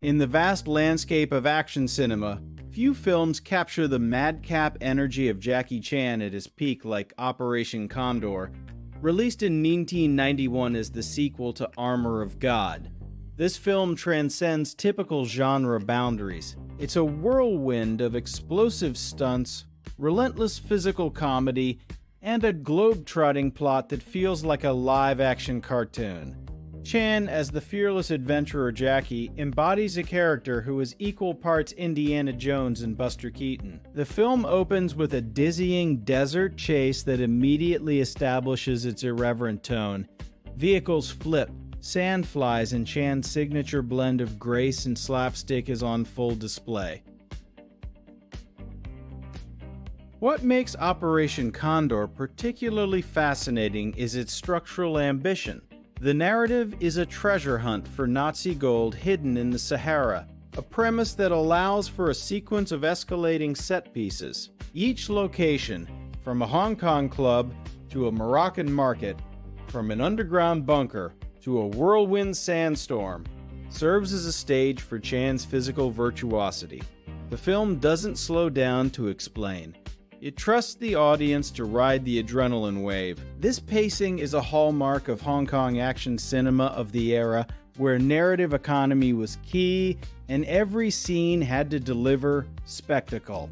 In the vast landscape of action cinema, few films capture the madcap energy of Jackie Chan at his peak like Operation Condor, released in 1991 as the sequel to Armour of God. This film transcends typical genre boundaries. It's a whirlwind of explosive stunts, relentless physical comedy, and a globe-trotting plot that feels like a live-action cartoon. Chan, as the fearless adventurer Jackie, embodies a character who is equal parts Indiana Jones and Buster Keaton. The film opens with a dizzying desert chase that immediately establishes its irreverent tone. Vehicles flip, sand flies, and Chan's signature blend of grace and slapstick is on full display. What makes Operation Condor particularly fascinating is its structural ambition. The narrative is a treasure hunt for Nazi gold hidden in the Sahara, a premise that allows for a sequence of escalating set pieces. Each location, from a Hong Kong club to a Moroccan market, from an underground bunker to a whirlwind sandstorm, serves as a stage for Chan's physical virtuosity. The film doesn't slow down to explain. It trusts the audience to ride the adrenaline wave. This pacing is a hallmark of Hong Kong action cinema of the era, where narrative economy was key and every scene had to deliver spectacle.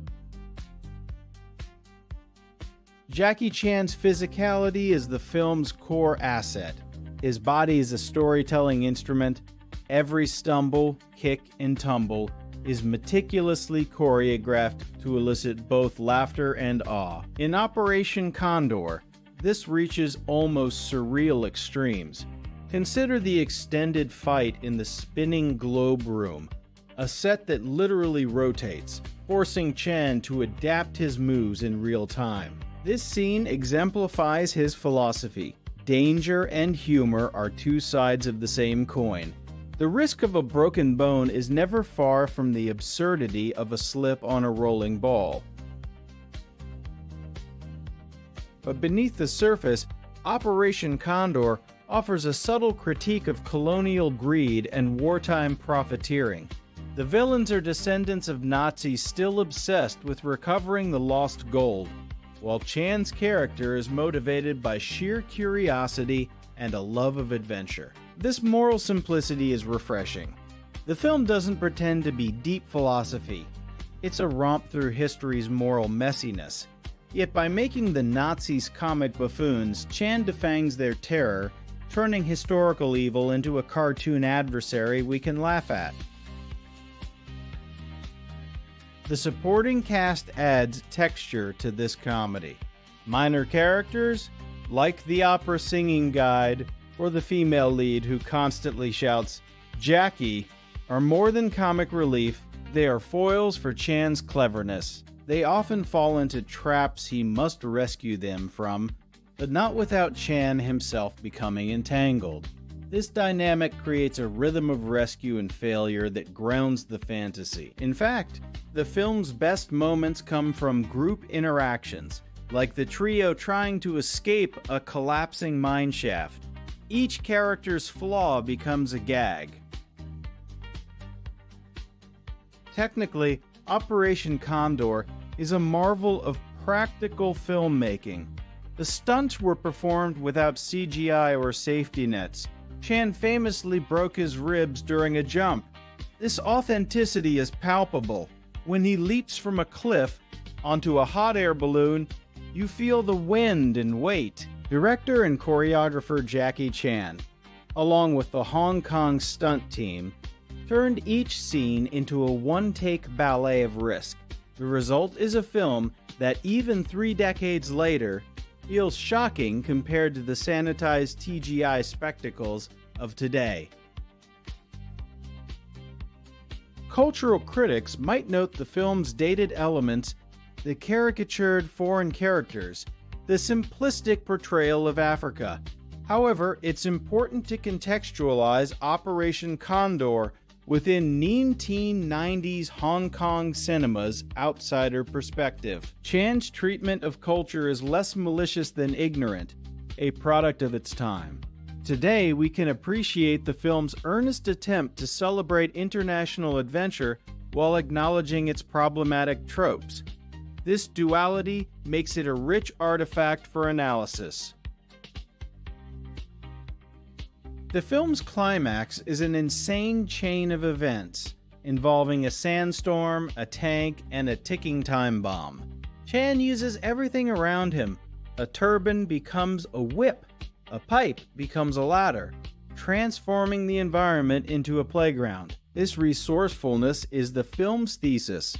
Jackie Chan's physicality is the film's core asset. His body is a storytelling instrument. Every stumble, kick, and tumble is meticulously choreographed to elicit both laughter and awe. In Operation Condor, this reaches almost surreal extremes. Consider the extended fight in the spinning globe room, a set that literally rotates, forcing Chan to adapt his moves in real time. This scene exemplifies his philosophy. Danger and humor are two sides of the same coin. The risk of a broken bone is never far from the absurdity of a slip on a rolling ball. But beneath the surface, Operation Condor offers a subtle critique of colonial greed and wartime profiteering. The villains are descendants of Nazis still obsessed with recovering the lost gold, while Chan's character is motivated by sheer curiosity and a love of adventure. This moral simplicity is refreshing. The film doesn't pretend to be deep philosophy. It's a romp through history's moral messiness. Yet by making the Nazis comic buffoons, Chan defangs their terror, turning historical evil into a cartoon adversary we can laugh at. The supporting cast adds texture to this comedy. Minor characters, like the opera singing guide or the female lead who constantly shouts, "Jackie," are more than comic relief, they are foils for Chan's cleverness. They often fall into traps he must rescue them from, but not without Chan himself becoming entangled. This dynamic creates a rhythm of rescue and failure that grounds the fantasy. In fact, the film's best moments come from group interactions, like the trio trying to escape a collapsing mineshaft. Each character's flaw becomes a gag. Technically, Operation Condor is a marvel of practical filmmaking. The stunts were performed without CGI or safety nets. Chan famously broke his ribs during a jump. This authenticity is palpable. When he leaps from a cliff onto a hot air balloon, you feel the wind and weight. Director and choreographer Jackie Chan, along with the Hong Kong stunt team, turned each scene into a one-take ballet of risk. The result is a film that even 3 decades later feels shocking compared to the sanitized TGI spectacles of today. Cultural critics might note the film's dated elements, the caricatured foreign characters, the simplistic portrayal of Africa. However, it's important to contextualize Operation Condor within 1990s Hong Kong cinema's outsider perspective. Chan's treatment of culture is less malicious than ignorant, a product of its time. Today, we can appreciate the film's earnest attempt to celebrate international adventure while acknowledging its problematic tropes. This duality makes it a rich artifact for analysis. The film's climax is an insane chain of events involving a sandstorm, a tank, and a ticking time bomb. Chan uses everything around him. A turban becomes a whip. A pipe becomes a ladder, transforming the environment into a playground. This resourcefulness is the film's thesis.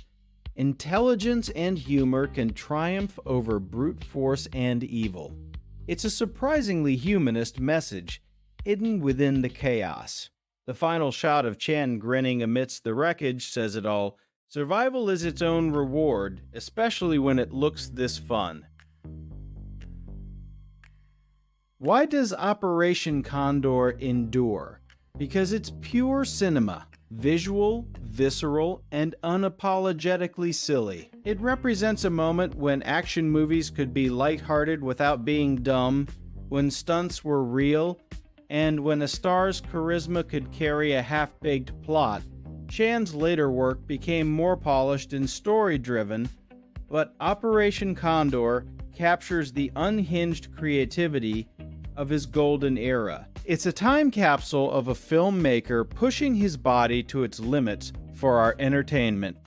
Intelligence and humor can triumph over brute force and evil. It's a surprisingly humanist message, hidden within the chaos. The final shot of Chan grinning amidst the wreckage says it all. Survival is its own reward, especially when it looks this fun. Why does Operation Condor endure? Because it's pure cinema. Visual, visceral, and unapologetically silly. It represents a moment when action movies could be lighthearted without being dumb, when stunts were real, and when a star's charisma could carry a half-baked plot. Chan's later work became more polished and story-driven, but Operation Condor captures the unhinged creativity of his golden era. It's a time capsule of a filmmaker pushing his body to its limits for our entertainment.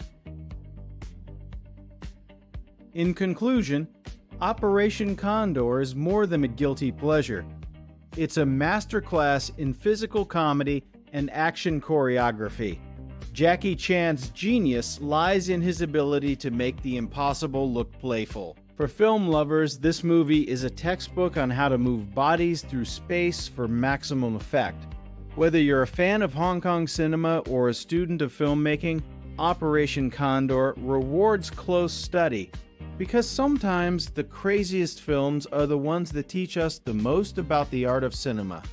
In conclusion, Operation Condor is more than a guilty pleasure. It's a masterclass in physical comedy and action choreography. Jackie Chan's genius lies in his ability to make the impossible look playful. For film lovers, this movie is a textbook on how to move bodies through space for maximum effect. Whether you're a fan of Hong Kong cinema or a student of filmmaking, Operation Condor rewards close study, because sometimes the craziest films are the ones that teach us the most about the art of cinema.